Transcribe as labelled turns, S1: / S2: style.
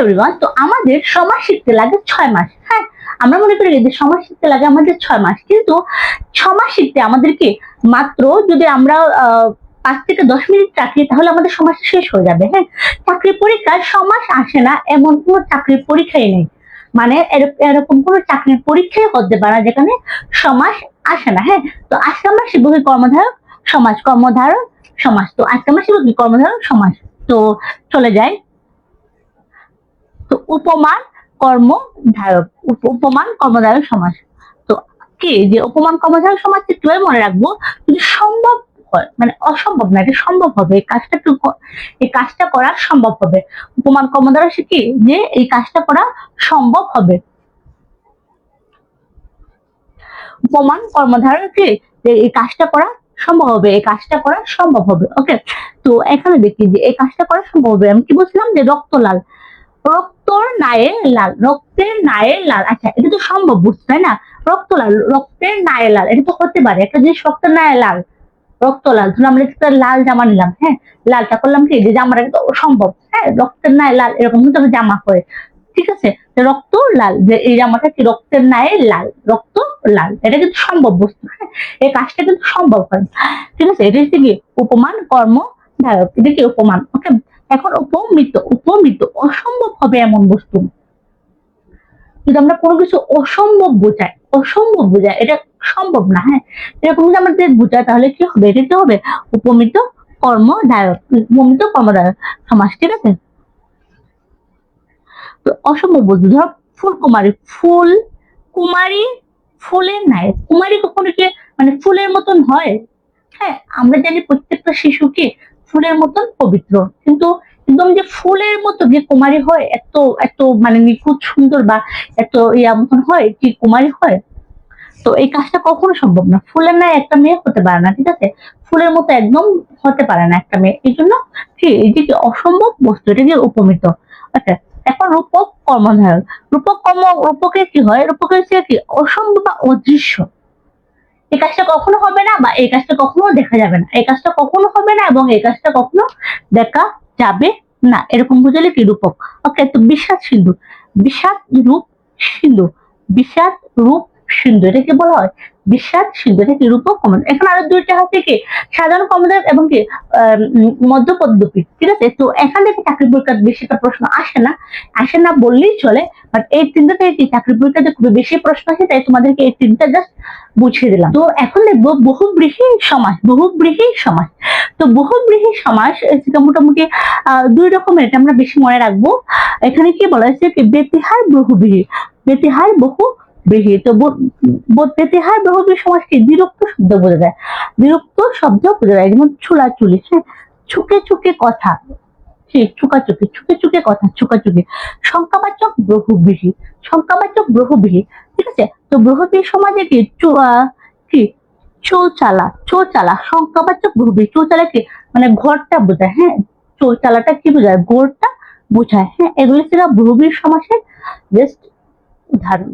S1: Everyone, তো আমাদের সমাজ শিখতে লাগে 6 মাস। হ্যাঁ, আমরা মনে করি যে সমাজ শিখতে লাগে আমাদের 6 মাস, কিন্তু সমাজ শিখতে আমাদেরকে মাত্র যদি আমরা 5 থেকে 10 মিনিট রাখি তাহলে আমাদের সমাজ শেষ হয়ে যাবে। হ্যাঁ, চাকরির পরীক্ষায় সমাজ আসে না এমন কোনো চাকরির পরীক্ষাই নেই। মানে এরকম কোনো চাকরির পরীক্ষাই হতে পারে না যেখানে সমাজ আসে না। হ্যাঁ, তো আজকে আমরা শিখবো কি কর্মধারক সমাজ, কর্মধারক সমাজ। তো আজকে আমরা শিখবো কি কর্মধারক সমাজ। তো চলে যাই। তো উপমান কর্মধারক, উপমান কর্মধারক সমাস। তো কি যে উপমান কর্মধারক সমাজ কিভাবে মনে রাখবো? যদি সম্ভব হয়, মানে অসম্ভব না, এটা সম্ভব হবে, এই কাজটা করা সম্ভব হবে। উপমান কর্মধারক কি যে এই কাজটা করা সম্ভব হবে। উপমান কর্মধারক কি যে এই কাজটা করা সম্ভব হবে, এই কাজটা করা সম্ভব হবে। ওকে, তো এখানে দেখি যে এই কাজটা করা সম্ভব হবে। আমি কি বলছিলাম যে রক্ত লাল, রক্তর নায়ের লাল, রক্তের নায়ের লাল। আচ্ছা, এটা তো সম্ভব বুঝতে, তাই না? রক্ত লাল, রক্তের নায়ের লাল, এটা তো হতে পারে। একটা জিনিস রক্তের নায়ের লাল, রক্ত লাল, ধরুন আমরা একটা লাল জামা নিলাম। হ্যাঁ, লালটা করলাম কি যে জামাটা কিন্তু সম্ভব। হ্যাঁ, রক্তের নায়ের লাল এরকম কিন্তু জামা হয়, ঠিক আছে? রক্ত লাল, যে এই জামাটা কি রক্তের নায়ের লাল, রক্ত লাল, এটা কিন্তু সম্ভব বস্তু। হ্যাঁ, এই কাজটা কিন্তু সম্ভব হয়, ঠিক আছে? এটা হচ্ছে কি উপমান কর্মধারক, এটা কি উপমান। ওকে, এখন উপমিত, উপমিত অসম্ভব হবে এমন বস্তু। যদি আমরা কোনো কিছু অসম্ভব বোঝাই, অসম্ভব বোঝাই, এটা সম্ভব না। হ্যাঁ, এরকম যদি আমাদের বোঝায় তাহলে কি হবে? এটা কি হবে? উপমিত কর্মধারক, উপমিত কর্মধারক সমাস, ঠিক আছে? তো অসম্ভব বস্তু, ধর ফুল কুমারী, ফুল কুমারী, ফুলের নায়ক। কুমারী কখনো কি মানে ফুলের মতন হয়? হ্যাঁ, আমরা জানি প্রত্যেকটা শিশুকে ফুলের মতন পবিত্র, কিন্তু একদম যে ফুলের মতো যে কুমারী হয়, এত এত মানে নিখুঁত সুন্দর বা এত ইয়া মতন হয় কি কুমারী হয়? তো এই কাজটা কখনো সম্ভব না। ফুলের ন্যায় একটা মেয়ে হতে পারে না, ঠিক আছে? ফুলের মতো একদম হতে পারে না একটা মেয়ে। এই জন্য কি এই যে অসম্ভব বস্তু, এটা যে উপমিত। আচ্ছা, এখন রূপক কর্মধারক, রূপকের কি হয়? রূপকের হচ্ছে কি অসম্ভব বা অদৃশ্য। এই কাজটা কখনো হবে না, বা এই কাজটা কখনো দেখা যাবে না, এই কাজটা কখনো হবে না এবং এই কাজটা কখনো দেখা যাবে না, এরকম বুঝালে কি রূপক। ওকে, তো বিষাদ সিন্ধু, বিষাদ রূপ সিন্ধু, বিষাদ রূপ সিন্ধু, এটাকে বলা হয় বিষাদ সিন্ধু, এটা কি রূপক কমন। এখন আরো দুইটা হচ্ছে কি সাধারণ কমনদার এবং কি মধ্যপদবী, ঠিক আছে? তো এখান থেকে চাকরি পরীক্ষার বেশি একটা প্রশ্ন আসে না বললেই চলে। বাট এই তিনটা থেকে কি চাকরি পরীক্ষাতে খুবই বেশি প্রশ্ন আসে, তাই তোমাদেরকে এই তিনটা জাস্ট বুঝিয়ে দিলাম। তো এখন দেখবো বহুব্রীহি সমাস, বহুব্রীহি সমাস। তো বহুব্রীহি সমাস মোটামুটি 2 রকমের, এটা আমরা বেশি মনে রাখবো। এখানে কি বলা হয়েছে কি বেতিহার বহুব্রীহি, বেতিহার বহুব্রীহি। তো বেতিহার বহুব্রীহি সমাস কি বিরক্ত শব্দ বোঝা যায়, বিরক্ত শব্দ বোঝা যায়, যেমন চুলাচুলি, হ্যাঁ, ছুকে ছুকে কথা, চুকাচুকি, ছুকে ছুকে কথা, চুকাচুকি। সংখ্যাবাচক বহুব্রীহি, সংখ্যাবাচক বহুব্রীহি, ঠিক আছে? তো বহুব্রীহি সমাজে কি কি চৌচালা, চৌচালা সংখ্যাবাচক বহুব্রীহি। চৌচালা কি মানে ঘরটা বোঝায়। হ্যাঁ, চৌচালাটা কি বোঝায়? ঘরটা বোঝায়। হ্যাঁ, এগুলো ছিল বহুব্রীহি সমাসের বেস্ট উদাহরণ।